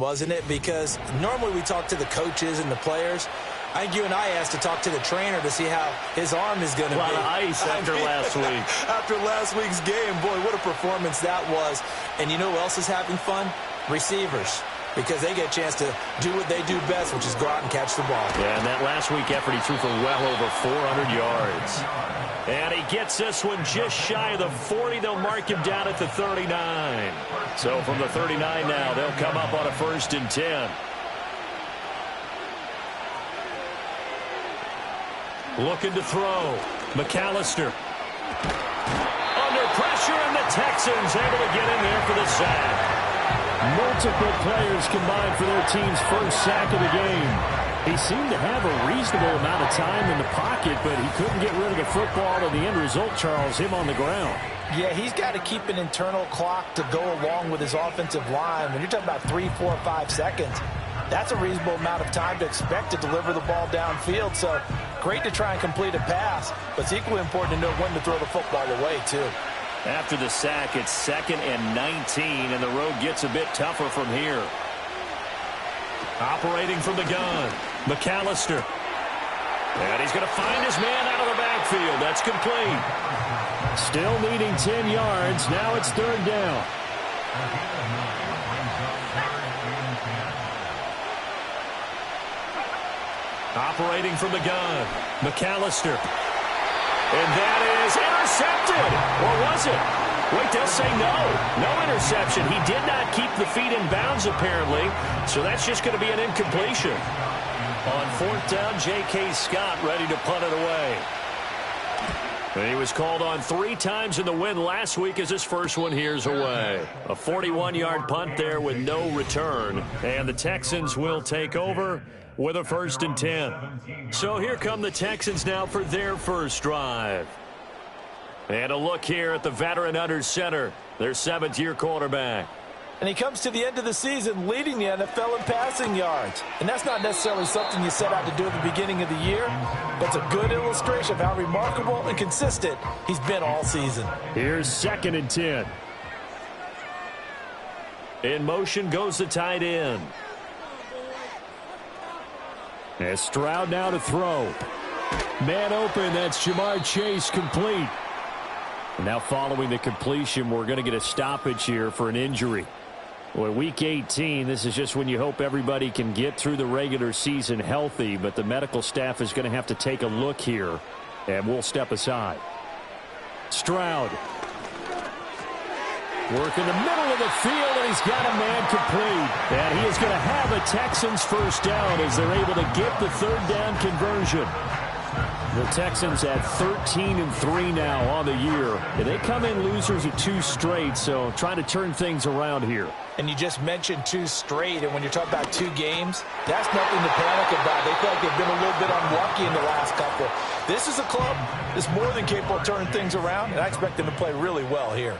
wasn't it? Because normally we talk to the coaches and the players. I think you and I asked to talk to the trainer to see how his arm is going to be. A lot of ice after last week. After last week's game, boy, what a performance that was. And you know who else is having fun? Receivers. Because they get a chance to do what they do best, which is go out and catch the ball. Yeah, and that last week effort, he threw for well over 400 yards. And he gets this one just shy of the 40. They'll mark him down at the 39. So from the 39 now, they'll come up on a 1st and 10. Looking to throw. McAllister. Under pressure, and the Texans able to get in there for the sack. Multiple players combined for their team's first sack of the game. He seemed to have a reasonable amount of time in the pocket, but he couldn't get rid of the football, and the end result, Charles, him on the ground. Yeah, he's got to keep an internal clock to go along with his offensive line. When you're talking about 3, 4, 5 seconds, that's a reasonable amount of time to expect to deliver the ball downfield. So great to try and complete a pass, but it's equally important to know when to throw the football away, too. After the sack, it's 2nd and 19, and the road gets a bit tougher from here. Operating from the gun, McAllister. And he's going to find his man out of the backfield. That's complete. Still needing 10 yards. Now it's 3rd down. Operating from the gun, McAllister. And that is intercepted. Or was it? Wait, they'll say no. No interception. He did not keep the feet in bounds, apparently. So that's just going to be an incompletion. On 4th down, J.K. Scott ready to punt it away. And he was called on 3 times in the win last week as his first one here's away. A 41-yard punt there with no return. And the Texans will take over with a 1st and 10. So here come the Texans now for their first drive. And a look here at the veteran under center, their 7th-year quarterback. And he comes to the end of the season leading the NFL in passing yards. And that's not necessarily something you set out to do at the beginning of the year. That's a good illustration of how remarkable and consistent he's been all season. Here's 2nd and 10. In motion goes the tight end. As Stroud now to throw. Man open, that's Jamar Chase, complete. And now following the completion, we're going to get a stoppage here for an injury. Well, week 18, this is just when you hope everybody can get through the regular season healthy, but the medical staff is going to have to take a look here, and we'll step aside. Stroud. Work in the middle of the field, and he's got a man complete. And he is going to have a Texans first down as they're able to get the 3rd down conversion. The Texans at 13-3 now on the year. And they come in losers of 2 straight, so trying to turn things around here. And you just mentioned 2 straight, and when you're talking about 2 games, that's nothing to panic about. They feel like they've been a little bit unlucky in the last couple. This is a club that's more than capable of turning things around, and I expect them to play really well here.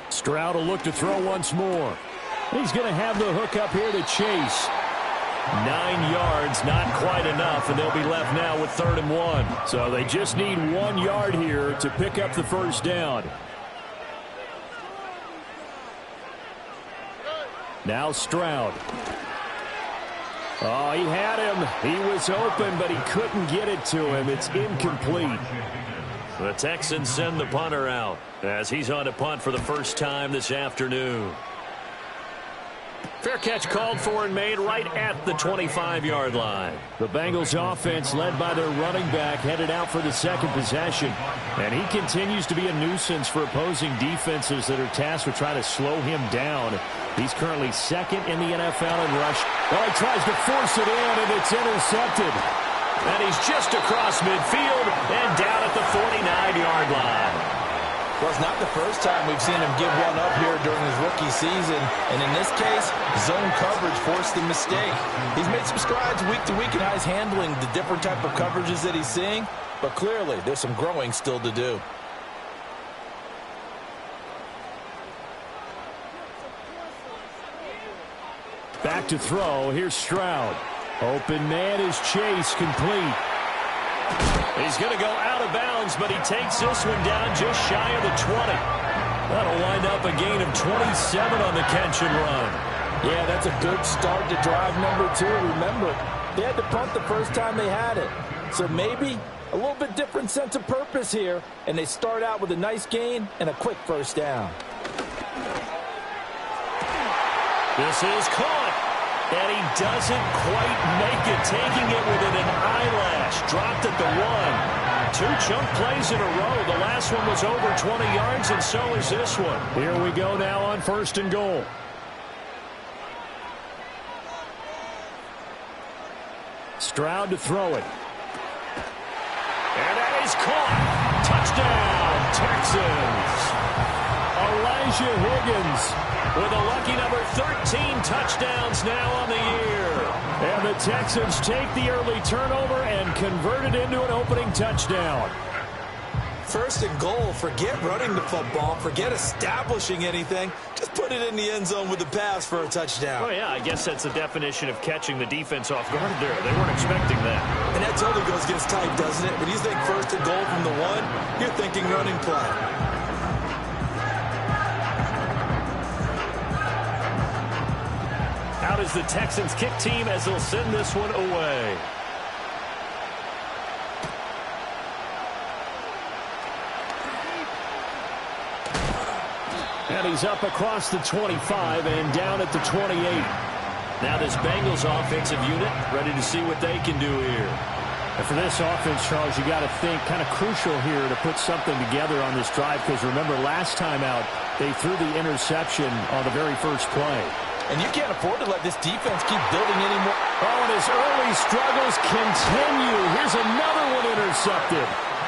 Stroud will look to throw once more. He's going to have the hook up here to Chase. 9 yards, not quite enough, and they'll be left now with 3rd and 1. So they just need 1 yard here to pick up the first down. Now Stroud. Oh, he had him. He was open, but he couldn't get it to him. It's incomplete. The Texans send the punter out as he's on to punt for the first time this afternoon. Fair catch called for and made right at the 25-yard line. The Bengals offense led by their running back headed out for the 2nd possession. And he continues to be a nuisance for opposing defenses that are tasked with trying to slow him down. He's currently 2nd in the NFL in rush. Oh, he tries to force it in, and it's intercepted. And he's just across midfield and down at the 49-yard line. Well, it's not the first time we've seen him give one up here during his rookie season. And in this case, zone coverage forced the mistake. He's made some strides week to week in how he's handling the different type of coverages that he's seeing. But clearly, there's some growing still to do. Back to throw. Here's Stroud. Open man is Chase, complete. He's going to go out of bounds, but he takes this one down just shy of the 20. That'll wind up a gain of 27 on the catch and run. Yeah, that's a good start to drive number 2. Remember, they had to punt the first time they had it. So maybe a little bit different sense of purpose here, and they start out with a nice gain and a quick first down. This is caught, and he doesn't quite make it, taking it within an eyelash. Dropped at the 1. 2 chunk plays in a row. The last one was over 20 yards, and so is this one. Here we go now on 1st and goal. Stroud to throw it. And that is caught. Touchdown, Texans. Elijah Higgins with a lucky number 13 touchdowns now on the year. And the Texans take the early turnover and convert it into an opening touchdown. 1st and goal. Forget running the football. Forget establishing anything. Just put it in the end zone with the pass for a touchdown. Oh, yeah, I guess that's the definition of catching the defense off guard there. They weren't expecting that. And that totally goes against type, doesn't it? When you think 1st and goal from the 1, you're thinking running play. Out is the Texans kick team as they'll send this one away. And he's up across the 25 and down at the 28. Now this Bengals offensive unit ready to see what they can do here. And for this offense, Charles, you got to think kind of crucial here to put something together on this drive, because remember last time out they threw the interception on the very first play. And you can't afford to let this defense keep building anymore. Oh, and his early struggles continue. Here's another one intercepted.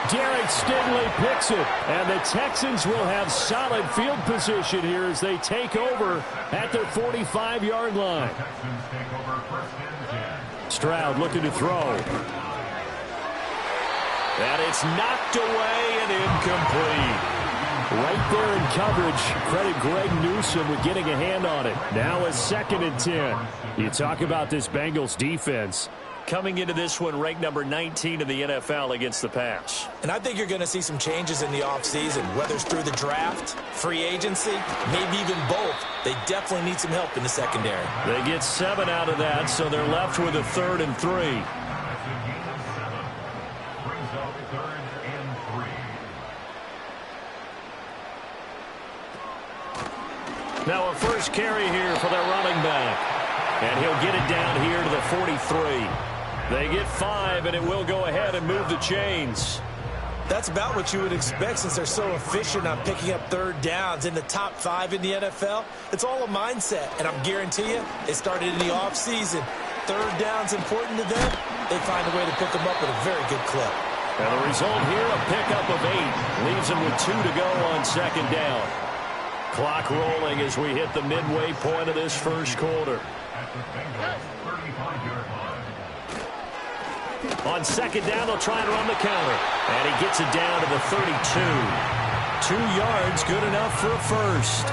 Derek Stingley picks it, and the Texans will have solid field position here as they take over at their 45-yard line. Stroud looking to throw. And it's knocked away and incomplete. Right there in coverage. Credit Greg Newsome with getting a hand on it. Now a 2nd and 10. You talk about this Bengals defense. Coming into this one, ranked number 19 in the NFL against the pass. And I think you're going to see some changes in the offseason, whether it's through the draft, free agency, maybe even both. They definitely need some help in the secondary. They get 7 out of that, so they're left with a 3rd and 3. Now a first carry here for their running back. And he'll get it down here to the 43. They get 5, and it will go ahead and move the chains. That's about what you would expect since they're so efficient on picking up 3rd downs in the top 5 in the NFL. It's all a mindset, and I'm guarantee you it started in the offseason. 3rd down's important to them. They find a way to pick them up at a very good clip. And the result here, a pickup of 8. Leaves them with 2 to go on 2nd down. Clock rolling as we hit the midway point of this first quarter. On 2nd down, they'll try and run the counter. And he gets it down to the 32. 2 yards, good enough for a first.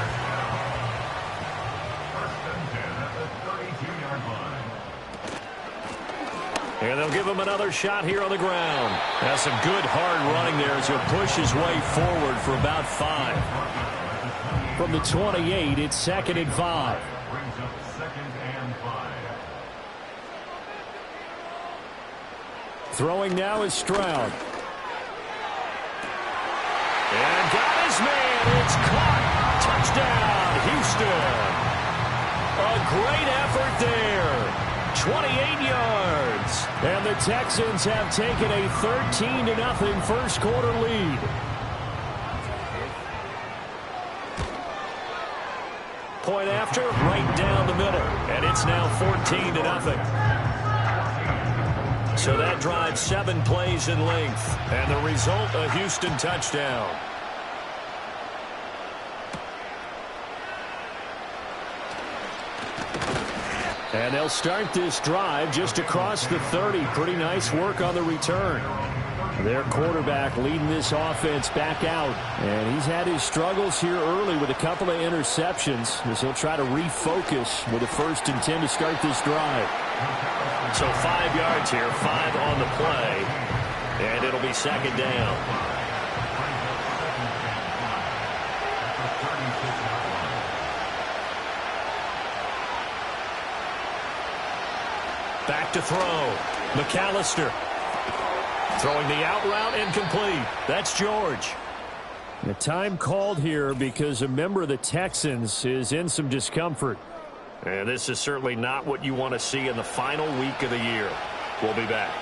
And they'll give him another shot here on the ground. That's some good hard running there as he'll push his way forward for about 5. From the 28, it's 2nd and 5. Throwing now is Stroud. And got his man. It's caught. Touchdown, Houston. A great effort there. 28 yards. And the Texans have taken a 13-0 first quarter lead. Point after, right down the middle. And it's now 14-0. So that drives 7 plays in length. And the result, a Houston touchdown. And they'll start this drive just across the 30. Pretty nice work on the return. Their quarterback leading this offense back out. And he's had his struggles here early with a couple of interceptions as he'll try to refocus with a 1st and 10 to start this drive. So 5 yards here, 5 on the play. And it'll be 2nd down. Back to throw. McAllister. Throwing the out route incomplete. That's George. The time called here because a member of the Texans is in some discomfort. And this is certainly not what you want to see in the final week of the year. We'll be back.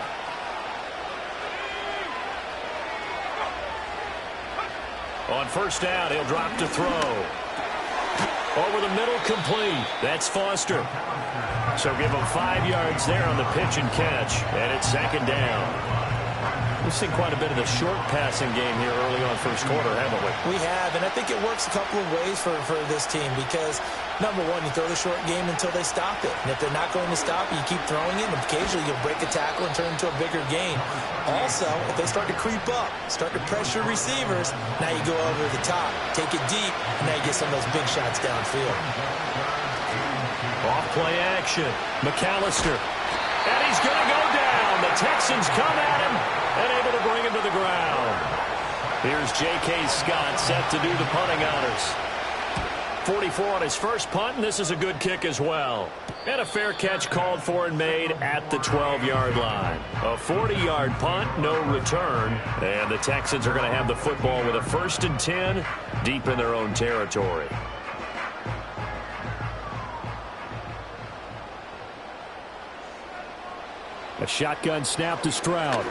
On first down, he'll drop to throw. Over the middle, complete. That's Foster. So give him 5 yards there on the pitch and catch. And it's second down. We've seen quite a bit of the short passing game here early on first quarter, haven't we? We have, and I think it works a couple of ways for this team because, number one, you throw the short game until they stop it. And if they're not going to stop it, you keep throwing it, and occasionally you'll break a tackle and turn it into a bigger game. Also, if they start to creep up, start to pressure receivers, now you go over the top, take it deep, and now you get some of those big shots downfield. Off play action. McAllister. And he's going to go down. The Texans come at him and able to bring him to the ground. Here's J.K. Scott set to do the punting honors. 44 on his first punt, and this is a good kick as well. And a fair catch called for and made at the 12-yard line. A 40-yard punt, no return. And the Texans are going to have the football with a 1st and 10 deep in their own territory. A shotgun snap to Stroud.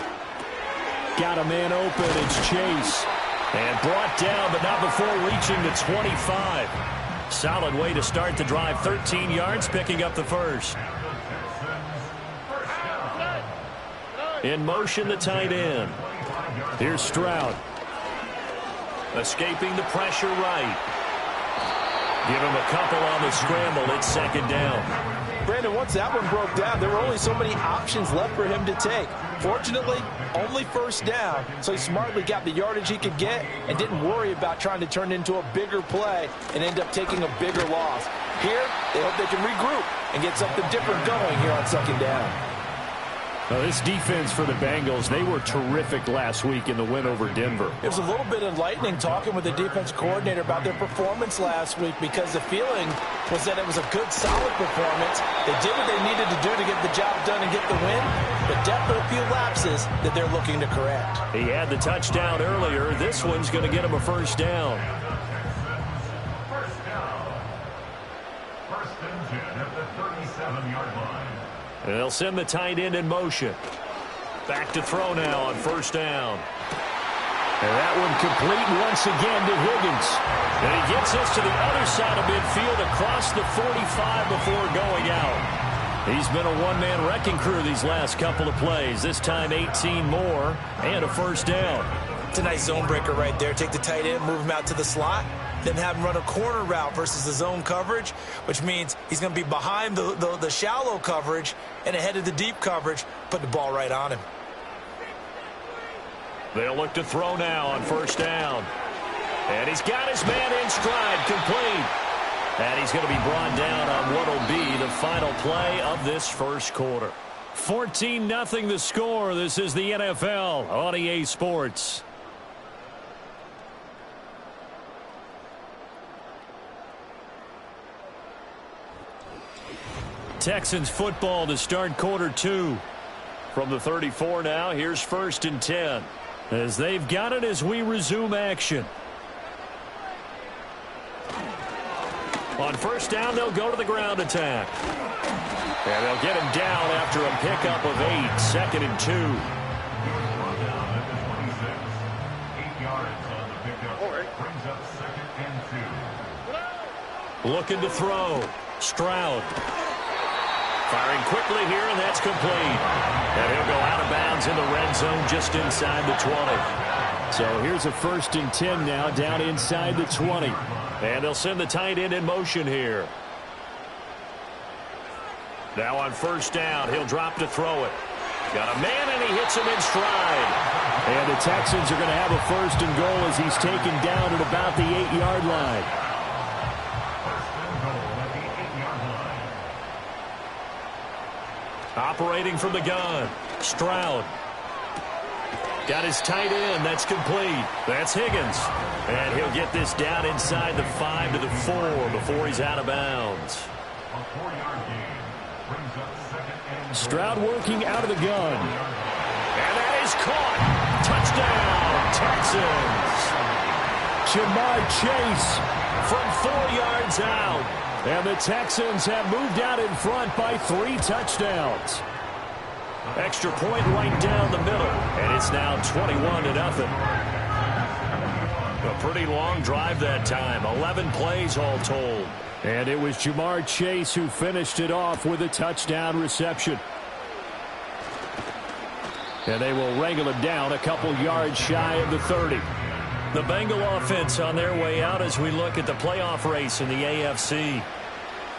Got a man open. It's Chase. And brought down, but not before reaching the 25. Solid way to start the drive. 13 yards, picking up the first. In motion, the tight end. Here's Stroud. Escaping the pressure right. Give him a couple on the scramble. It's second down. Brandon, once that one broke down, there were only so many options left for him to take. Fortunately, only first down, so he smartly got the yardage he could get and didn't worry about trying to turn it into a bigger play and end up taking a bigger loss. Here, they hope they can regroup and get something different going here on second down. This defense for the Bengals, they were terrific last week in the win over Denver. It was a little bit enlightening talking with the defense coordinator about their performance last week because the feeling was that it was a good, solid performance. They did what they needed to do to get the job done and get the win, but definitely a few lapses that they're looking to correct. He had the touchdown earlier. This one's going to get him a first down. First and 10 at the 37-yard line. And they'll send the tight end in motion. Back to throw now on first down. And that one complete once again to Higgins. And he gets us to the other side of midfield across the 45 before going out. He's been a one-man wrecking crew these last couple of plays. This time 18 more and a first down. It's a nice zone breaker right there. Take the tight end, move him out to the slot, then have him run a corner route versus the zone coverage, which means he's going to be behind the shallow coverage and ahead of the deep coverage, put the ball right on him. They'll look to throw now on first down. And he's got his man in stride, complete. And he's going to be brought down on what will be the final play of this first quarter. 14-0 the score. This is the NFL on EA Sports. Texans football to start quarter 2. From the 34 now, here's 1st and 10. As they've got it as we resume action. On first down, they'll go to the ground attack. And they'll get him down after a pickup of 8. 2nd and 2. 8 yards on the pickup. Brings up 2nd and 2. Looking to throw. Stroud. Firing quickly here, and that's complete. And he'll go out of bounds in the red zone just inside the 20. So here's a 1st and 10 now down inside the 20. And they'll send the tight end in motion here. Now on first down, he'll drop to throw it. Got a man, and he hits him in stride. And the Texans are going to have a 1st and goal as he's taken down at about the 8-yard line. Operating from the gun, Stroud. Got his tight end. That's complete. That's Higgins. And he'll get this down inside the 5 to the 4 before he's out of bounds. A 4-yard gain. Stroud working out of the gun. And that is caught. Touchdown, Texans. Jamar Chase From 4 yards out. And the Texans have moved out in front by 3 touchdowns. Extra point right down the middle. And it's now 21-0. A pretty long drive that time. 11 plays all told. And it was Jamar Chase who finished it off with a touchdown reception. And they will wrangle him down a couple yards shy of the 30. The Bengal offense on their way out as we look at the playoff race in the AFC.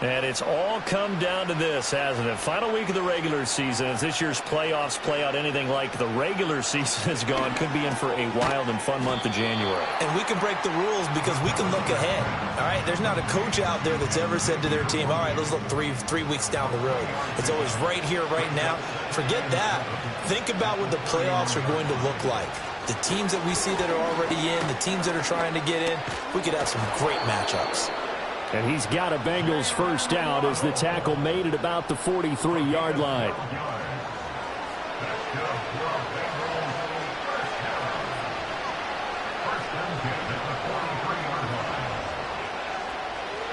And it's all come down to this, hasn't it? Final week of the regular season. As this year's playoffs play out anything like the regular season has gone, could be in for a wild and fun month of January. And we can break the rules because we can look ahead. All right, there's not a coach out there that's ever said to their team, all right, let's look three weeks down the road. It's always right here, right now. Forget that. Think about what the playoffs are going to look like. The teams that we see that are already in, the teams that are trying to get in, we could have some great matchups. And he's got a Bengals first down as the tackle made at about the 43-yard line.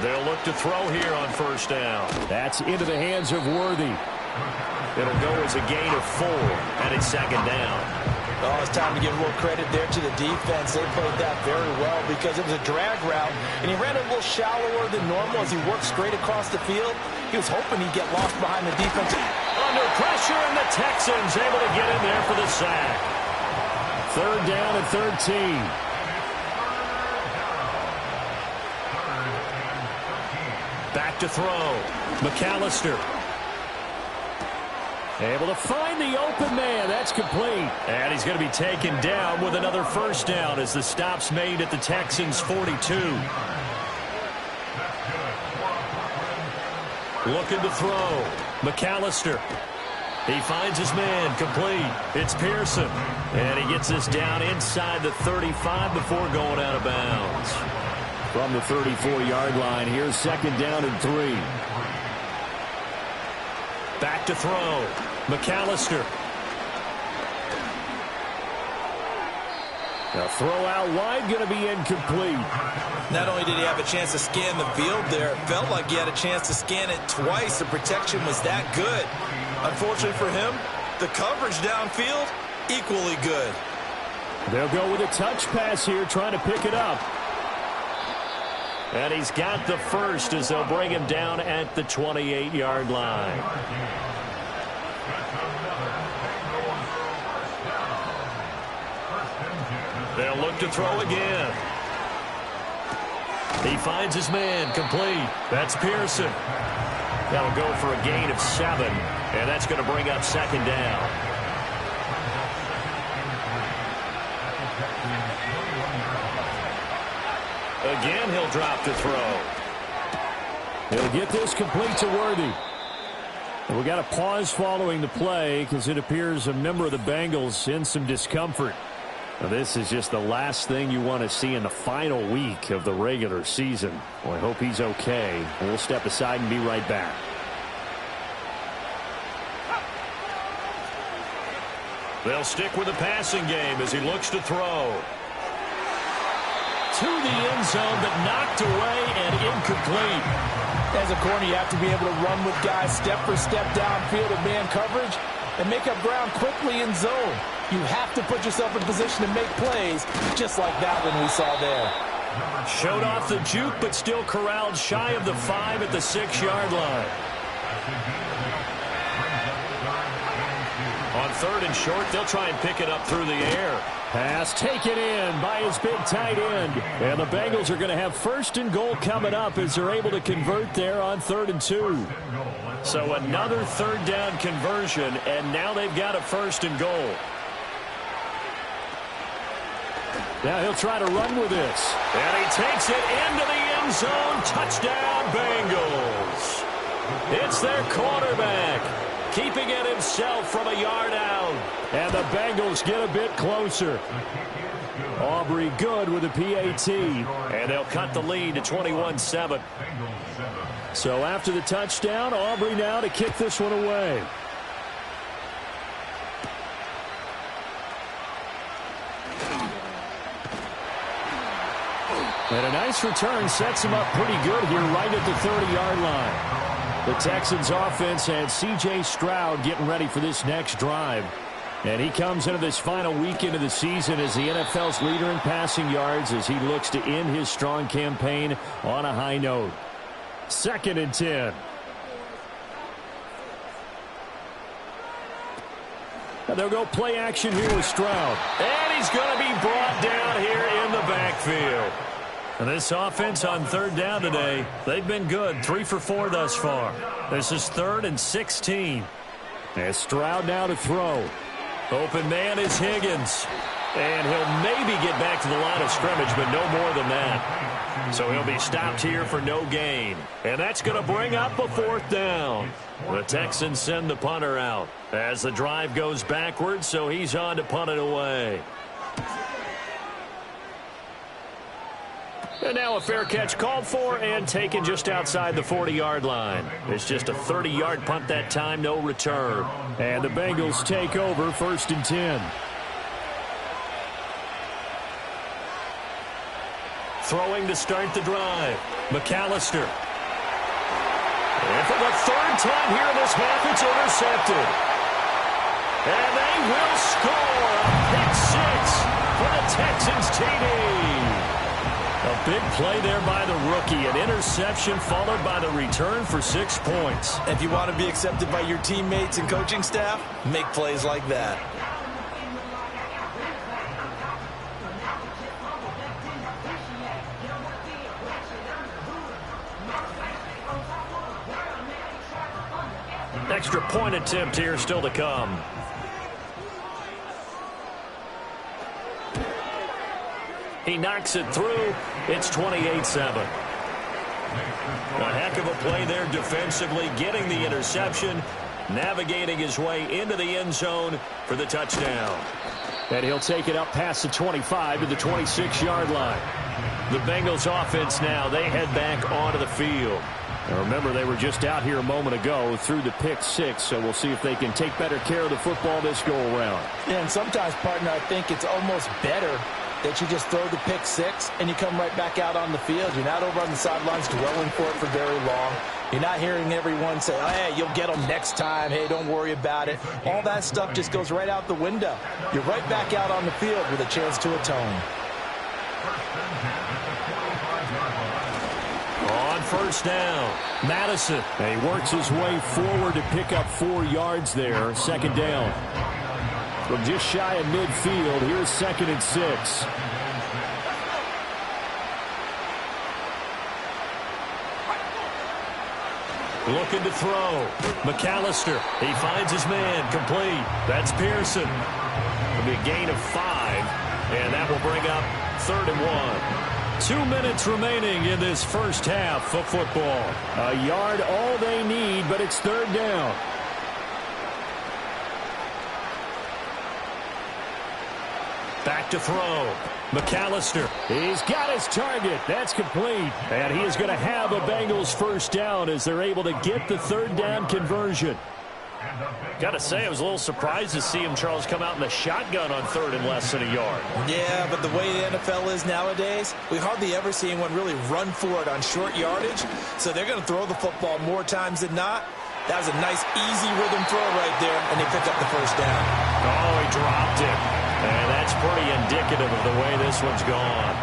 They'll look to throw here on first down. That's into the hands of Worthy. It'll go as a gain of 4, and it's second down. Oh, it's time to give a little credit there to the defense. They played that very well because it was a drag route, and he ran a little shallower than normal as he worked straight across the field. He was hoping he'd get lost behind the defense. Under pressure, and the Texans able to get in there for the sack. Third down and 13. Back to throw. McAllister. Able to find the open man. That's complete. And he's going to be taken down with another first down as the stop's made at the Texans' 42. Looking to throw. McAllister. He finds his man. Complete. It's Pearson. And he gets this down inside the 35 before going out of bounds. From the 34-yard line, here's second down and 3. Back to throw. McAllister. A throw out wide, going to be incomplete. Not only did he have a chance to scan the field there, it felt like he had a chance to scan it twice. The protection was that good. Unfortunately for him, the coverage downfield, equally good. They'll go with a touch pass here, trying to pick it up. And he's got the first as they'll bring him down at the 28-yard line. They'll look to throw again. He finds his man. Complete. That's Pearson. That'll go for a gain of 7. And that's going to bring up second down. Again, he'll drop to throw. He'll get this complete to Worthy. And we got a pause following the play because it appears a member of the Bengals in some discomfort. Now, this is just the last thing you want to see in the final week of the regular season. Well, I hope he's okay. We'll step aside and be right back. They'll stick with the passing game as he looks to throw. To the end zone, but knocked away and incomplete. As a corner, you have to be able to run with guys step for step downfield in man coverage and make up ground quickly in zone. You have to put yourself in position to make plays, just like that one we saw there. Showed off the juke, but still corralled shy of the 5 at the 6-yard line. On third and short, they'll try and pick it up through the air. Pass taken in by his big tight end. And the Bengals are going to have first and goal coming up as they're able to convert there on 3rd and 2. So another third down conversion, and now they've got a first and goal. Now he'll try to run with this. And he takes it into the end zone. Touchdown, Bengals. It's their quarterback, keeping it himself from a yard out. And the Bengals get a bit closer. Aubrey good with a PAT. And they'll cut the lead to 21-7. So after the touchdown, Aubrey now to kick this one away. And a nice return sets him up pretty good here right at the 30-yard line. The Texans offense had C.J. Stroud getting ready for this next drive. And he comes into this final weekend of the season as the NFL's leader in passing yards as he looks to end his strong campaign on a high note. 2nd and 10. And they'll go play action here with Stroud. And he's going to be brought down here in the backfield. And this offense on 3rd down today, they've been good. 3 for 4 thus far. This is 3rd and 16. And Stroud now to throw. Open man is Higgins. And he'll maybe get back to the line of scrimmage, but no more than that. So he'll be stopped here for no gain. And that's going to bring up a 4th down. The Texans send the punter out as the drive goes backwards, so he's on to punt it away. And now a fair catch called for and taken just outside the 40-yard line. It's just a 30-yard punt that time, no return. And the Bengals take over 1st and 10. Throwing to start the drive. McAllister. And for the 3rd time here in this half, it's intercepted. And they will score a pick 6 for the Texans TD. A big play there by the rookie. An interception followed by the return for 6 points. If you want to be accepted by your teammates and coaching staff, make plays like that. Extra point attempt here still to come. He knocks it through. It's 28-7. A heck of a play there defensively, getting the interception, navigating his way into the end zone for the touchdown. And he'll take it up past the 25 to the 26-yard line. The Bengals offense now, they head back onto the field. Now remember, they were just out here a moment ago through the pick 6, so we'll see if they can take better care of the football this go-around. Yeah, and sometimes, partner, I think it's almost better that you just throw the pick 6 and you come right back out on the field. You're not over on the sidelines dwelling for it for very long. You're not hearing everyone say, oh, hey, you'll get them next time. Hey, don't worry about it. All that stuff just goes right out the window. You're right back out on the field with a chance to atone. On 1st down, Madison. And he works his way forward to pick up 4 yards there. 2nd down. From just shy of midfield, here's 2nd and 6. looking to throw. McAllister, he finds his man, complete. That's Pearson. It'll be a gain of 5, and that will bring up 3rd and 1. 2 minutes remaining in this first half of football. A yard all they need, but it's 3rd down. Back to throw. McAllister. He's got his target. That's complete. And he is going to have a Bengals first down as they're able to get the 3rd down conversion. Got to say, I was a little surprised to see him, Charles, come out in the shotgun on 3rd and less than a yard. Yeah, but the way the NFL is nowadays, we hardly ever see anyone really run for it on short yardage. So they're going to throw the football more times than not. That was a nice, easy rhythm throw right there, and they picked up the first down. Oh, he dropped it. And that's pretty indicative of the way this one's gone.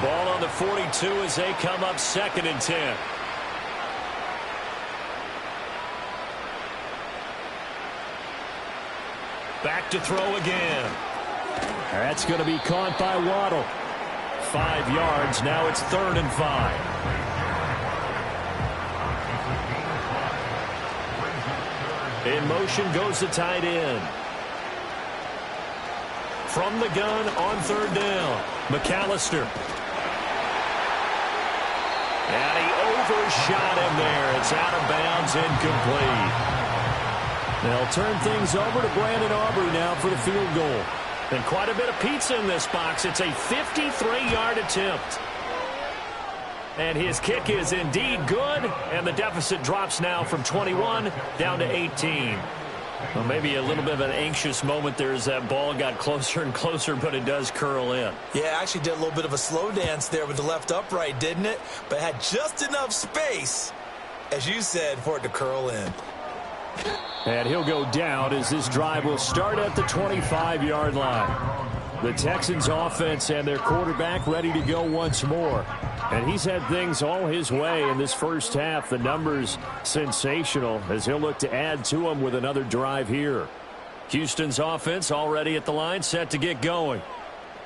Ball on the 42 as they come up 2nd and 10. Back to throw again. That's going to be caught by Waddle. 5 yards. Now it's 3rd and 5. In motion goes the tight end. From the gun on 3rd down, McAllister. And he overshot him there. It's out of bounds, incomplete. They'll turn things over to Brandon Aubrey now for the field goal. And quite a bit of pizza in this box. It's a 53-yard attempt. And his kick is indeed good, and the deficit drops now from 21 down to 18. Well, maybe a little bit of an anxious moment there as that ball got closer and closer, but it does curl in. Yeah, actually did a little bit of a slow dance there with the left upright, didn't it? But had just enough space, as you said, for it to curl in. And he'll go down as this drive will start at the 25-yard line. The Texans offense and their quarterback ready to go once more. And he's had things all his way in this first half. The numbers sensational as he'll look to add to them with another drive here. Houston's offense already at the line, set to get going.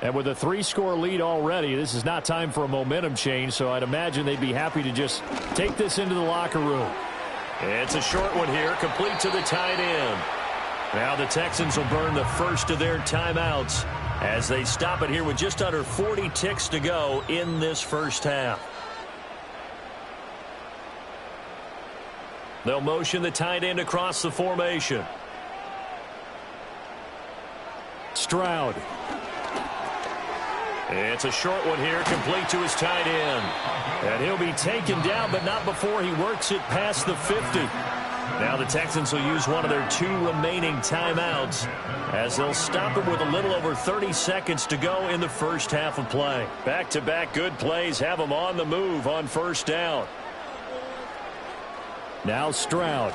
And with a 3-score lead already, this is not time for a momentum change, so I'd imagine they'd be happy to just take this into the locker room. It's a short one here, complete to the tight end. Now the Texans will burn the first of their timeouts as they stop it here with just under 40 ticks to go in this first half. They'll motion the tight end across the formation. Stroud. It's a short one here, complete to his tight end. And he'll be taken down, but not before he works it past the 50. Now the Texans will use one of their 2 remaining timeouts as they'll stop it with a little over 30 seconds to go in the first half of play. Back-to-back good plays have them on the move on first down. Now Stroud.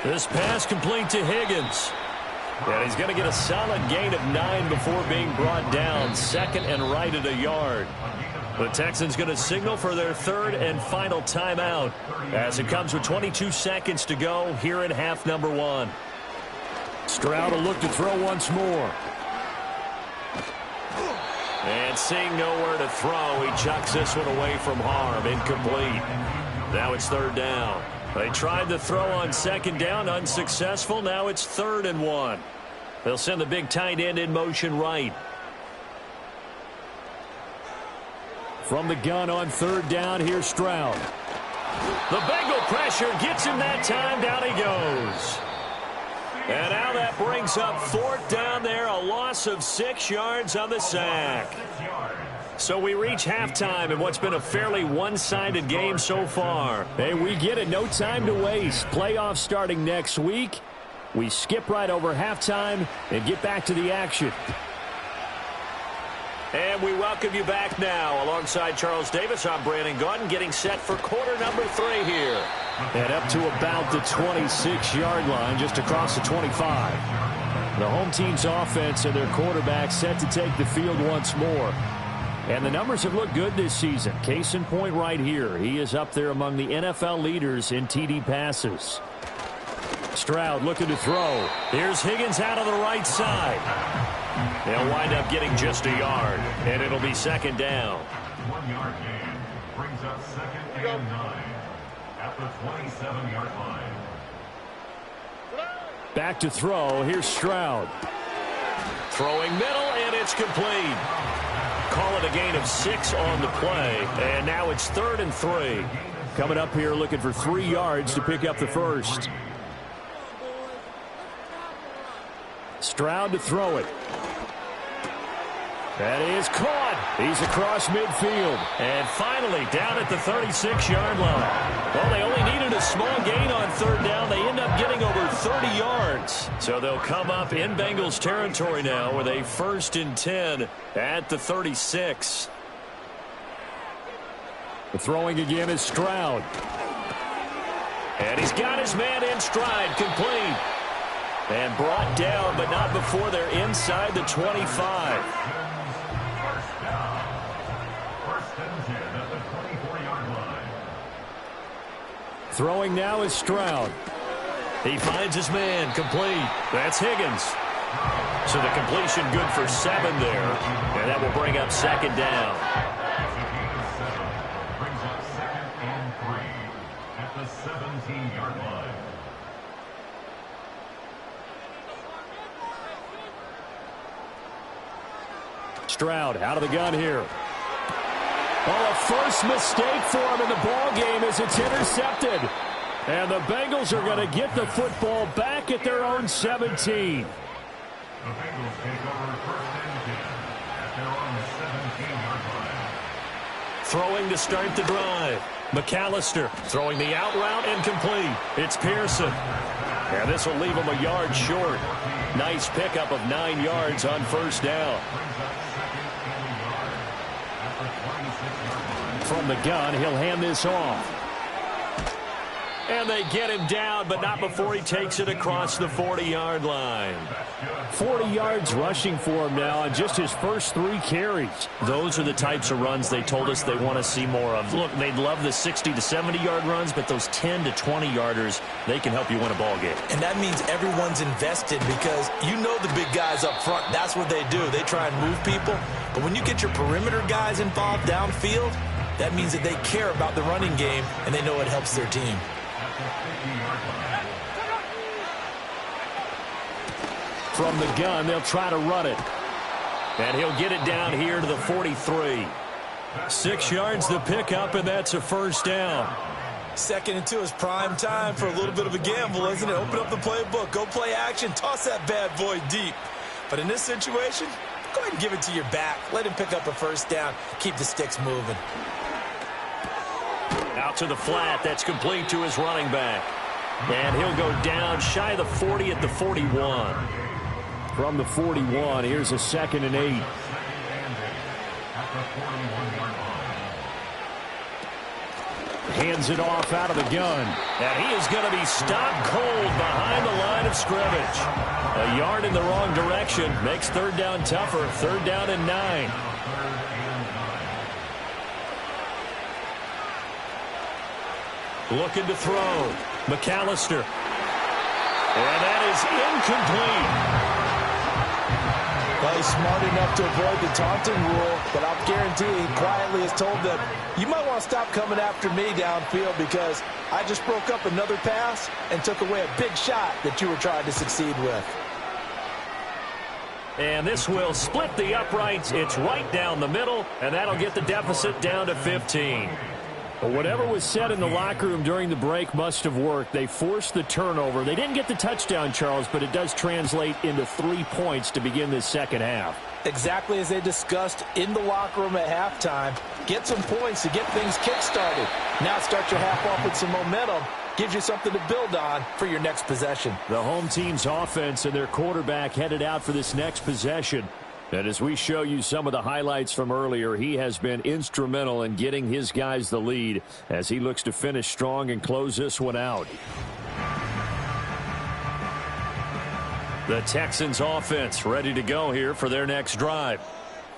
This pass complete to Higgins. And he's going to get a solid gain of 9 before being brought down. Second and right at a yard. The Texans going to signal for their 3rd and final timeout as it comes with 22 seconds to go here in half number 1. Stroud will look to throw once more. And seeing nowhere to throw, he chucks this one away from harm. Incomplete. Now it's 3rd down. They tried the throw on 2nd down, unsuccessful. Now it's 3rd and 1. They'll send the big tight end in motion right. From the gun on 3rd down, here's Stroud. The Bengal pressure gets him that time. Down he goes. And now that brings up 4th down there, a loss of 6 yards on the sack. So we reach halftime in what's been a fairly one-sided game so far. Hey, we get it. No time to waste. Playoffs starting next week. We skip right over halftime and get back to the action. And we welcome you back now. Alongside Charles Davis, I'm Brandon Gaudin, getting set for quarter number 3 here. And up to about the 26-yard line, just across the 25. The home team's offense and their quarterback set to take the field once more. And the numbers have looked good this season. Case in point right here. He is up there among the NFL leaders in TD passes. Stroud looking to throw. Here's Higgins out on the right side. They'll wind up getting just a yard, and it'll be 2nd down. 1-yard gain brings up 2nd and 9 at the 27-yard line. Back to throw. Here's Stroud. Throwing middle, and it's complete. Call it a gain of 6 on the play, and now it's 3rd and 3. Coming up here looking for 3 yards to pick up the first. Stroud to throw it. That is caught. He's across midfield. And finally down at the 36-yard line. Well, they only needed a small gain on 3rd down. They end up getting over 30 yards. So they'll come up in Bengals territory now with a 1st and 10 at the 36. The throwing again is Stroud. And he's got his man in stride, complete. And brought down, but not before they're inside the 25. Throwing now is Stroud. He finds his man, complete. That's Higgins. So the completion good for 7 there. And that will bring up 2nd down. Brings up 2nd and 3 at the 17-yard line. Stroud out of the gun here. Oh, a first mistake for him in the ball game as it's intercepted. And the Bengals are going to get the football back at their own 17. The Bengals take over 1st and 10 at their own 17-yard line. Throwing to start the drive. McAllister throwing the out route and complete. It's Pearson. And this will leave him a yard short. Nice pickup of 9 yards on first down. From the gun, he'll hand this off. And they get him down, but not before he takes it across the 40-yard line. 40 yards rushing for him now on just his first 3 carries. Those are the types of runs they told us they want to see more of. Look, they'd love the 60 to 70-yard runs, but those 10 to 20-yarders, they can help you win a ball game. And that means everyone's invested because you know the big guys up front. That's what they do. They try and move people. But when you get your perimeter guys involved downfield, that means that they care about the running game, and they know it helps their team. From the gun, they'll try to run it. And he'll get it down here to the 43. 6 yards the pickup, and that's a first down. 2nd and 2 is prime time for a little bit of a gamble, isn't it? Open up the playbook, go play action, toss that bad boy deep. But in this situation, go ahead and give it to your back. Let him pick up a first down. Keep the sticks moving. Out to the flat. That's complete to his running back. And he'll go down shy of the 40 at the 41. From the 41, here's a 2nd and 8. Hands it off out of the gun. And he is going to be stopped cold behind the line of scrimmage. A yard in the wrong direction makes 3rd down tougher. 3rd down and 9. Looking to throw. McAllister. And that is incomplete. Well, he's smart enough to avoid the taunting rule, but I'll guarantee he quietly has told them, you might want to stop coming after me downfield because I just broke up another pass and took away a big shot that you were trying to succeed with. And this will split the uprights. It's right down the middle, and that'll get the deficit down to 15. Well, whatever was said in the locker room during the break must have worked. They forced the turnover. They didn't get the touchdown, Charles, but it does translate into 3 points to begin this second half. Exactly as they discussed in the locker room at halftime. Get some points to get things kick-started. Now start your half off with some momentum. Gives you something to build on for your next possession. The home team's offense and their quarterback headed out for this next possession. And as we show you some of the highlights from earlier, he has been instrumental in getting his guys the lead as he looks to finish strong and close this one out. The Texans offense ready to go here for their next drive.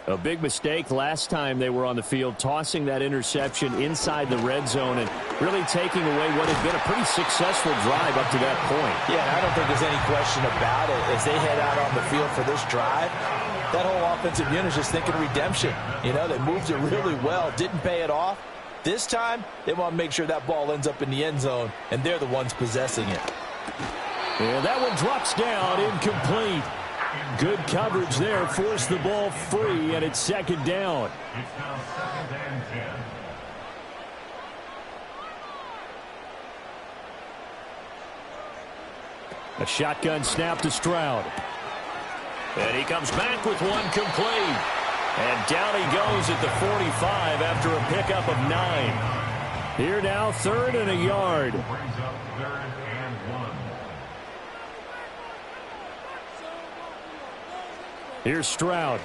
A big mistake last time they were on the field, tossing that interception inside the red zone and really taking away what had been a pretty successful drive up to that point. Yeah, I don't think there's any question about it. As they head out on the field for this drive, that whole offensive unit is just thinking redemption. You know, they moved it really well, didn't pay it off. This time, they want to make sure that ball ends up in the end zone, and they're the ones possessing it. And that one drops down, incomplete. Good coverage there, forced the ball free, and it's 2nd down. It's now 2nd and 10. A shotgun snap to Stroud. And he comes back with one complete. And down he goes at the 45 after a pickup of 9. Here now, 3rd and a yard. Brings up 3rd and 1. Here's Stroud.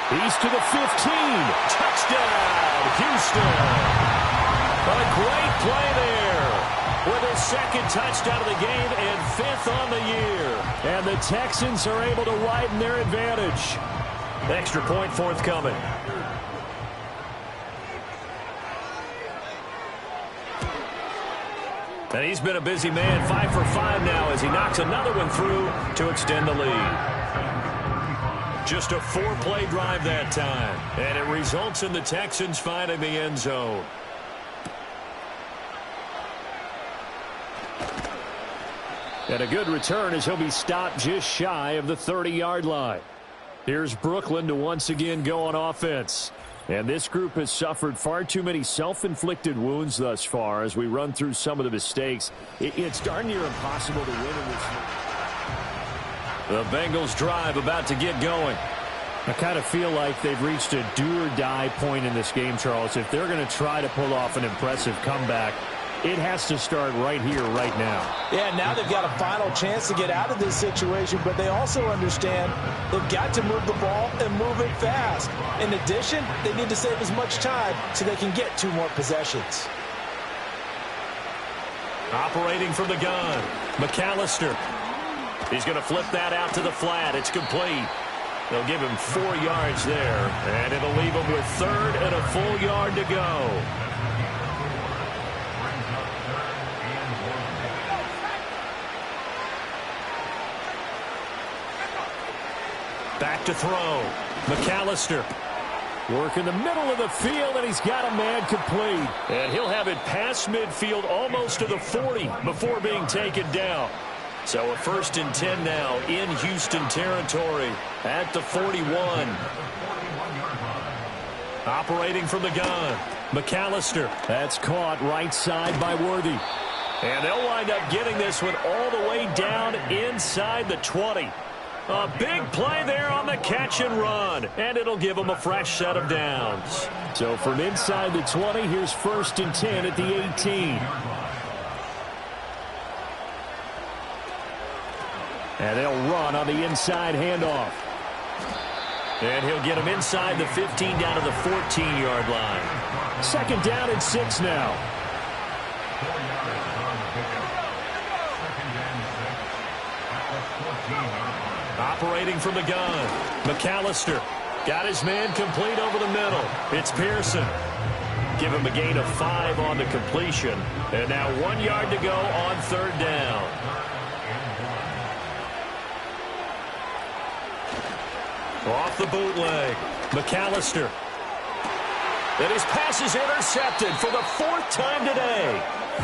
He's to the 15. Touchdown, Houston. A great play there. With his 2nd touchdown of the game and 5th on the year. And the Texans are able to widen their advantage. Extra point forthcoming. And he's been a busy man, 5 for 5 now as he knocks another one through to extend the lead. Just a 4-play drive that time. And it results in the Texans finding the end zone. And a good return as he'll be stopped just shy of the 30-yard line. Here's Brooklyn to once again go on offense. And this group has suffered far too many self-inflicted wounds thus far as we run through some of the mistakes. It's darn near impossible to win in this. The Bengals drive about to get going. I kind of feel like they've reached a do-or-die point in this game, Charles. If they're going to try to pull off an impressive comeback, it has to start right here, right now. Yeah, now they've got a final chance to get out of this situation, but they also understand they've got to move the ball and move it fast. In addition, they need to save as much time so they can get 2 more possessions. Operating from the gun, McAllister. He's going to flip that out to the flat. It's complete. They'll give him 4 yards there, and it'll leave him with 3rd and a full yard to go. Back to throw. McAllister. Work in the middle of the field, and he's got a man complete. And he'll have it past midfield almost to the 40 before being taken down. So a 1st and 10 now in Houston territory at the 41. Operating from the gun, McAllister. That's caught right side by Worthy. And they'll wind up getting this one all the way down inside the 20. A big play there on the catch and run, and it'll give them a fresh set of downs. So from inside the 20, here's 1st and 10 at the 18. And they'll run on the inside handoff. And he'll get him inside the 15 down to the 14-yard line. 2nd down and 6 now. Operating from the gun, McAllister got his man complete over the middle. It's Pearson. Give him a gain of 5 on the completion. And now 1 yard to go on 3rd down. Off the bootleg, McAllister. And his pass is intercepted for the 4th time today.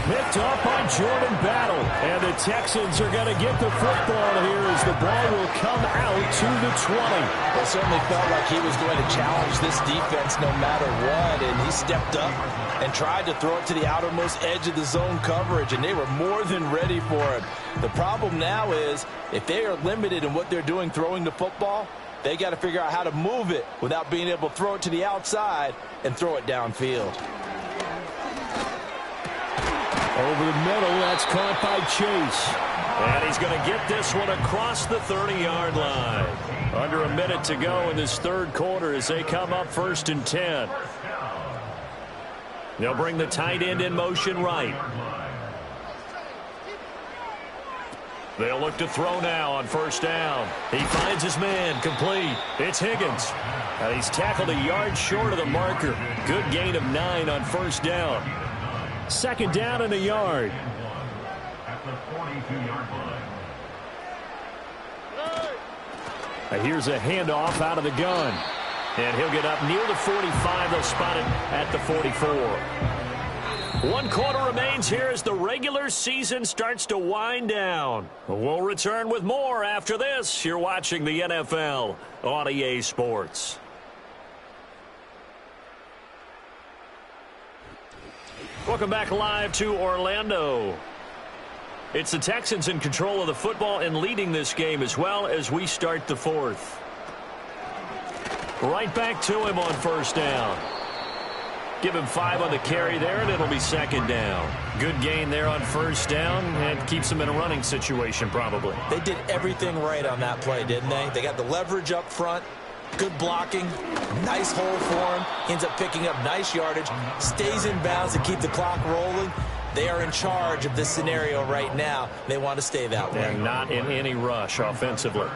Picked up by Jordan Battle. And the Texans are going to get the football here as the ball will come out to the 20. It certainly felt like he was going to challenge this defense no matter what, and he stepped up and tried to throw it to the outermost edge of the zone coverage, and they were more than ready for it. The problem now is if they are limited in what they're doing throwing the football, they got to figure out how to move it without being able to throw it to the outside and throw it downfield. Over the middle, that's caught by Chase. And he's going to get this one across the 30-yard line. Under a minute to go in this 3rd quarter as they come up 1st and 10. They'll bring the tight end in motion right. They'll look to throw now on 1st down. He finds his man complete. It's Higgins. And he's tackled a yard short of the marker. Good gain of 9 on 1st down. 2nd down and a yard. At the 42-yard line. Here's a handoff out of the gun. And he'll get up near the 45. They'll spot it at the 44. 1 quarter remains here as the regular season starts to wind down. We'll return with more after this. You're watching the NFL on EA Sports. Welcome back live to Orlando. It's the Texans in control of the football and leading this game as well as we start the 4th. Right back to him on 1st down. Give him 5 on the carry there, and it'll be 2nd down. Good gain there on 1st down, and keeps him in a running situation probably. They did everything right on that play, didn't they? They got the leverage up front, good blocking, nice hole for him, ends up picking up nice yardage, stays in bounds to keep the clock rolling. They are in charge of this scenario right now. They want to stay that way. And not in any rush offensively.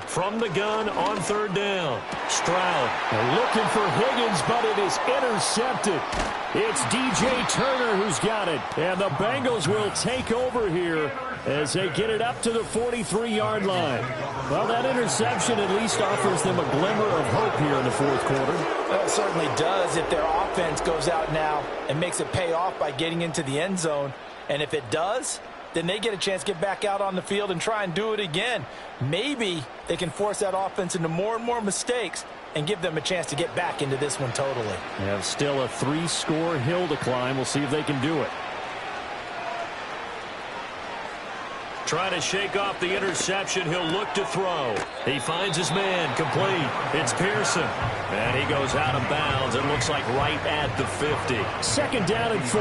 From the gun on 3rd down, Stroud. Looking for Higgins, but it is intercepted. It's DJ Turner who's got it. And the Bengals will take over here as they get it up to the 43-yard line. Well, that interception at least offers them a glimmer of hope here in the 4th quarter. Well, it certainly does if their offense goes out now and makes it pay off by getting into the end zone. And if it does, then they get a chance to get back out on the field and try and do it again. Maybe they can force that offense into more and more mistakes and give them a chance to get back into this one totally. They have still a 3-score hill to climb. We'll see if they can do it. Trying to shake off the interception. He'll look to throw. He finds his man. Complete. It's Pearson. And he goes out of bounds. It looks like right at the 50. Second down and 4.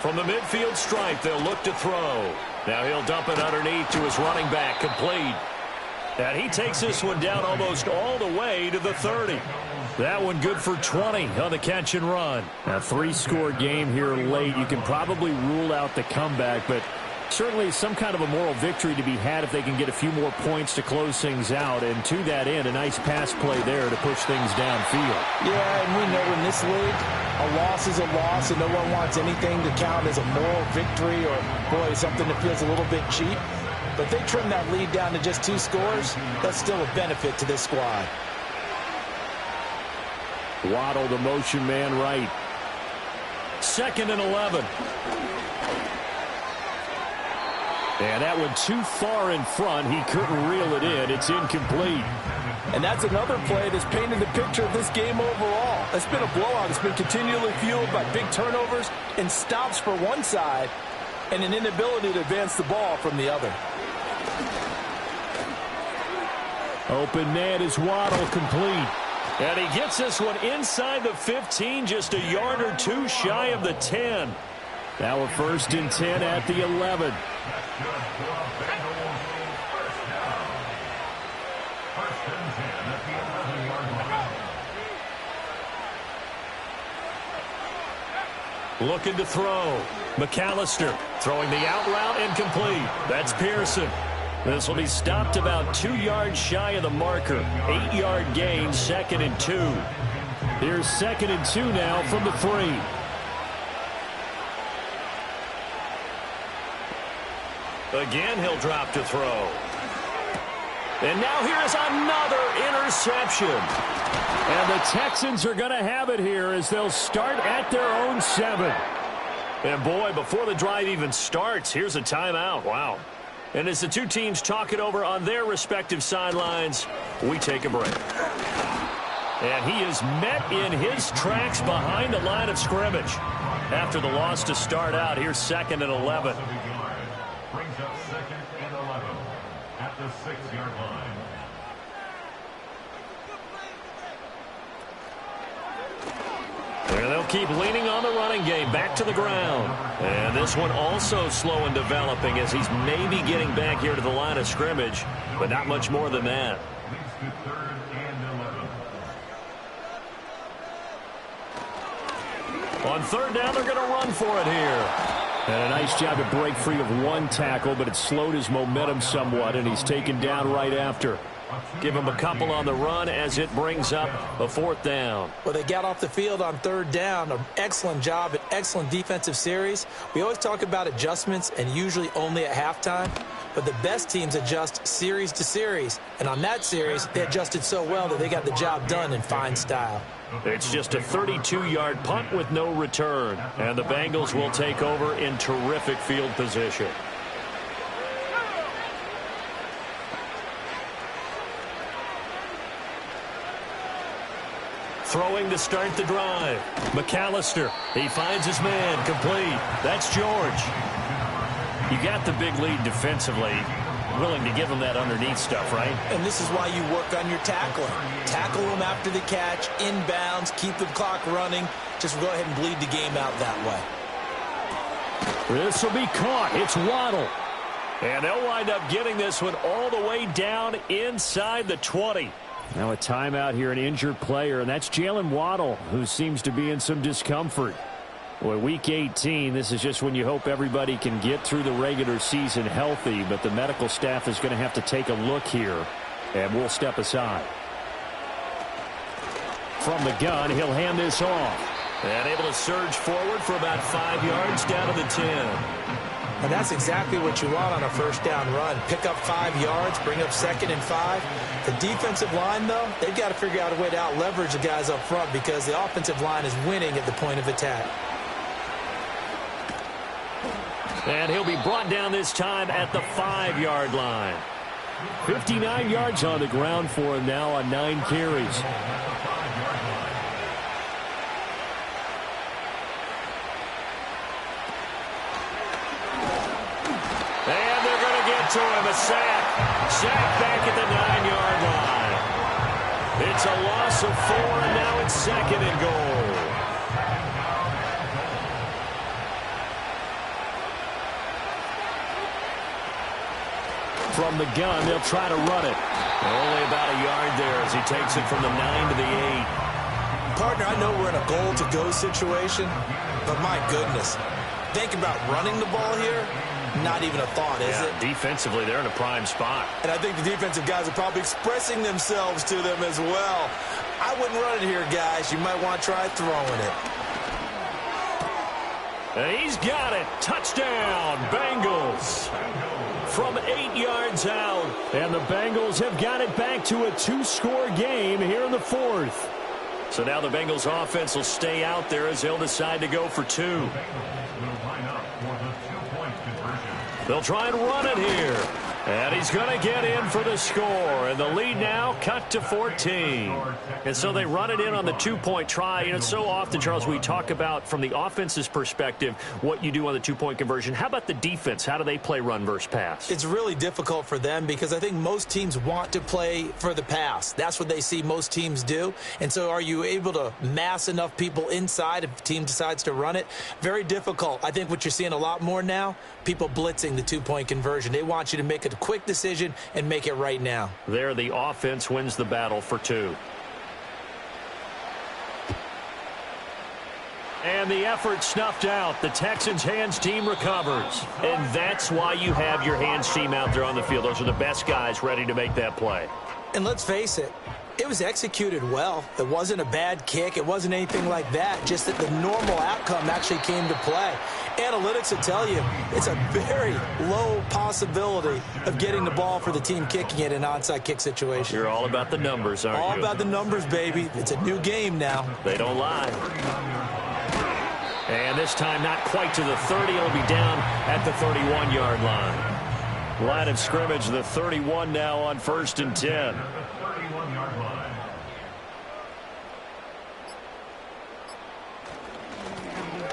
From the midfield stripe, they'll look to throw. Now he'll dump it underneath to his running back. Complete. And he takes this one down almost all the way to the 30. That one good for 20 on the catch and run. A 3-score game here late. You can probably rule out the comeback, but certainly some kind of a moral victory to be had if they can get a few more points to close things out. And to that end, a nice pass play there to push things downfield. Yeah, and we know in this league, a loss is a loss, and no one wants anything to count as a moral victory or, boy, something that feels a little bit cheap. But if they trim that lead down to just 2 scores, that's still a benefit to this squad. Waddle, the motion man right. Second and 11. And that one too far in front. He couldn't reel it in. It's incomplete. And that's another play that's painted the picture of this game overall. It's been a blowout. It's been continually fueled by big turnovers and stops for one side and an inability to advance the ball from the other. Open man is Waddle, complete. And he gets this one inside the 15, just a yard or 2 shy of the 10. Now a 1st and 10 at the 11. Looking to throw. McAllister throwing the out route incomplete. That's Pearson. This will be stopped about 2 yards shy of the marker. 8-yard gain, 2nd and 2. Here's 2nd and 2 now from the 3. Again, he'll drop to throw. And now here's another interception. And the Texans are going to have it here as they'll start at their own 7. And boy, before the drive even starts, here's a timeout. Wow. And as the two teams talk it over on their respective sidelines, we take a break. And he is met in his tracks behind the line of scrimmage. After the loss to start out, here's 2nd and 11. Brings up 2nd and 11 at the 6-yard line. And they'll keep leaning on the running game, back to the ground. And this one also slow in developing as he's maybe getting back here to the line of scrimmage, but not much more than that. Leads to 3rd and 11. On 3rd down, they're going to run for it here. And a nice job to break free of one tackle, but it slowed his momentum somewhat, and he's taken down right after. Give him a couple on the run as it brings up a 4th down. Well, they got off the field on 3rd down. An excellent job, an excellent defensive series. We always talk about adjustments and usually only at halftime. But the best teams adjust series to series. And on that series, they adjusted so well that they got the job done in fine style. It's just a 32-yard punt with no return. And the Bengals will take over in terrific field position. Throwing to start the drive. McAllister. He finds his man. Complete. That's George. You got the big lead defensively. Willing to give him that underneath stuff, right? And this is why you work on your tackling. Tackle them after the catch, inbounds, keep the clock running. Just go ahead and bleed the game out that way. This will be caught. It's Waddle. And they'll wind up getting this one all the way down inside the 20. Now a timeout here, an injured player, and that's Jalen Waddle, who seems to be in some discomfort. Well, Week 18, this is just when you hope everybody can get through the regular season healthy, but the medical staff is going to have to take a look here, and we'll step aside. From the gun, he'll hand this off. And able to surge forward for about 5 yards down to the 10. And that's exactly what you want on a 1st down run. Pick up 5 yards, bring up 2nd and 5. The defensive line, though, they've got to figure out a way to out-leverage the guys up front because the offensive line is winning at the point of attack. And he'll be brought down this time at the 5-yard line. 59 yards on the ground for him now on 9 carries. to him, a sack. Sack back at the 9-yard line. It's a loss of 4, and now it's 2nd and goal. From the gun, they'll try to run it. Only about a yard there as he takes it from the 9 to the 8. Partner, I know we're in a goal-to-go situation, but my goodness, think about running the ball here. Not even a thought, is it? Defensively, they're in a prime spot. And I think the defensive guys are probably expressing themselves to them as well. I wouldn't run it here, guys. You might want to try throwing it. And he's got it. Touchdown, Bengals. From 8 yards out. And the Bengals have got it back to a 2-score game here in the 4th. So now the Bengals offense will stay out there as they'll decide to go for 2. They'll try and run it here. And he's going to get in for the score. And the lead now cut to 14. And so they run it in on the 2-point try. You know, so often, Charles, we talk about from the offense's perspective what you do on the 2-point conversion. How about the defense? How do they play run versus pass? It's really difficult for them because I think most teams want to play for the pass. That's what they see most teams do. And so are you able to mass enough people inside if the team decides to run it? Very difficult. I think what you're seeing a lot more now, people blitzing the 2-point conversion. They want you to make a quick decision and make it right now. There, the offense wins the battle for 2. And the effort snuffed out. The Texans' hands team recovers. And that's why you have your hands team out there on the field. Those are the best guys ready to make that play. And let's face it, it was executed well. It wasn't a bad kick. It wasn't anything like that. Just that the normal outcome actually came to play. Analytics will tell you it's a very low possibility of getting the ball for the team kicking it in an onside kick situation. You're all about the numbers, aren't you? All about the numbers, baby. It's a new game now. They don't lie. And this time not quite to the 30. It'll be down at the 31-yard line. Line of scrimmage, the 31 now on 1st and 10.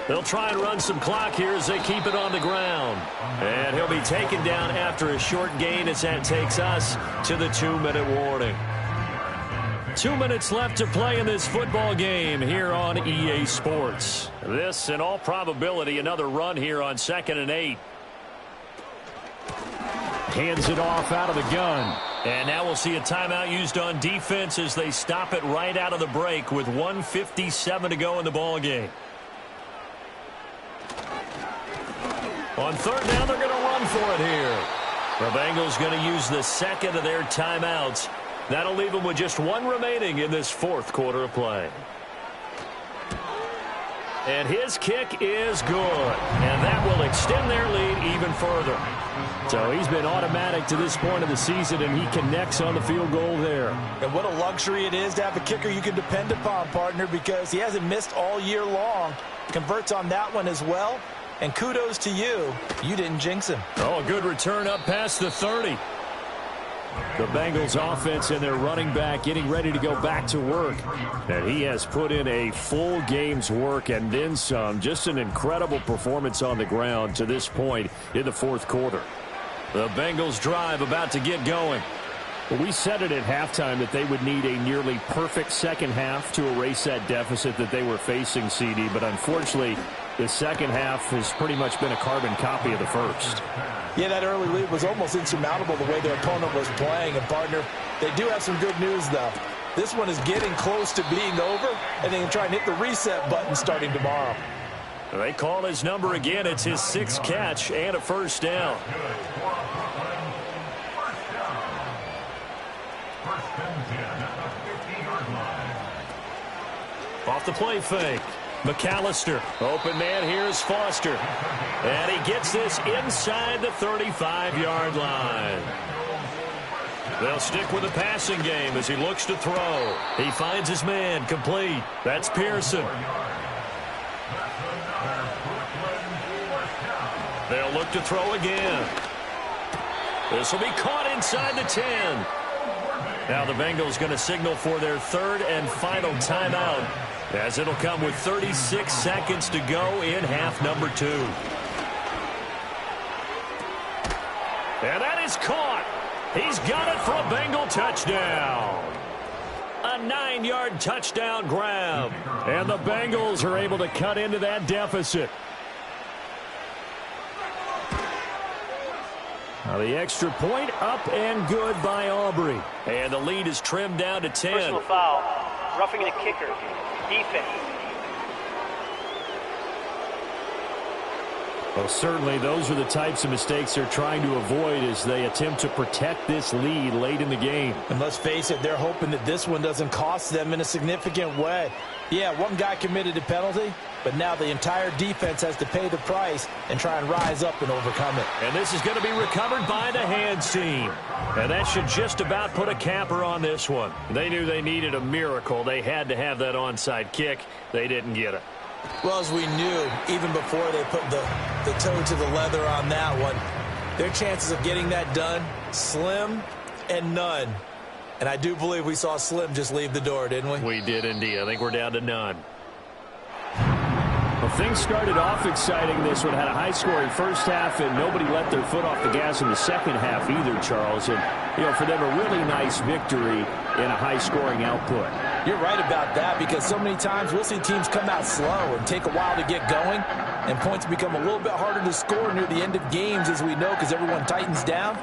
They'll try and run some clock here as they keep it on the ground. And he'll be taken down after a short gain as that takes us to the 2-minute warning. 2 minutes left to play in this football game here on EA Sports. This, in all probability, another run here on 2nd and 8. Hands it off out of the gun. And now we'll see a timeout used on defense as they stop it right out of the break with 1:57 to go in the ball game. On 3rd down, they're going to run for it here. The Bengals going to use the 2nd of their timeouts. That'll leave them with just 1 remaining in this 4th quarter of play. And his kick is good. And that will extend their lead even further. So he's been automatic to this point of the season, and he connects on the field goal there. And what a luxury it is to have a kicker you can depend upon, partner, because he hasn't missed all year long. Converts on that one as well. And kudos to you. You didn't jinx him. Oh, a good return up past the 30. The Bengals offense and their running back getting ready to go back to work. And he has put in a full game's work and then some. Just an incredible performance on the ground to this point in the 4th quarter. The Bengals drive about to get going. Well, we said it at halftime that they would need a nearly perfect second half to erase that deficit that they were facing, CD. But unfortunately, the second half has pretty much been a carbon copy of the first. Yeah, that early lead was almost insurmountable the way their opponent was playing. And, partner, they do have some good news, though. This one is getting close to being over, and they can try and hit the reset button starting tomorrow. They call his number again. It's his 6th catch and a 1st down. Off the play fake. McAllister. Open man here is Foster. And he gets this inside the 35-yard line. They'll stick with the passing game as he looks to throw. He finds his man complete. That's Pearson. They'll look to throw again. This will be caught inside the 10. Now the Bengals going to signal for their 3rd and final timeout, as it'll come with 36 seconds to go in half number 2. And that is He's caught. He's got it for a Bengal touchdown. A 9-yard touchdown grab. And the Bengals are able to cut into that deficit. Now the extra point up and good by Aubrey. And the lead is trimmed down to 10. Personal foul. Roughing the kicker. Defense. Well, certainly those are the types of mistakes they're trying to avoid as they attempt to protect this lead late in the game. And let's face it, they're hoping that this one doesn't cost them in a significant way. Yeah, one guy committed a penalty, but now the entire defense has to pay the price and try and rise up and overcome it. And this is going to be recovered by the hands team. And that should just about put a capper on this one. They knew they needed a miracle. They had to have that onside kick. They didn't get it. Well, as we knew, even before they put the toe to the leather on that one, their chances of getting that done, slim and none. And I do believe we saw Slim just leave the door, didn't we? We did indeed. I think we're down to none. Well, things started off exciting. This one had a high-scoring first half, and nobody let their foot off the gas in the second half either, Charles. And, you know, for them, a really nice victory in a high-scoring output. You're right about that, because so many times we'll see teams come out slow and take a while to get going, and points become a little bit harder to score near the end of games, as we know, because everyone tightens down.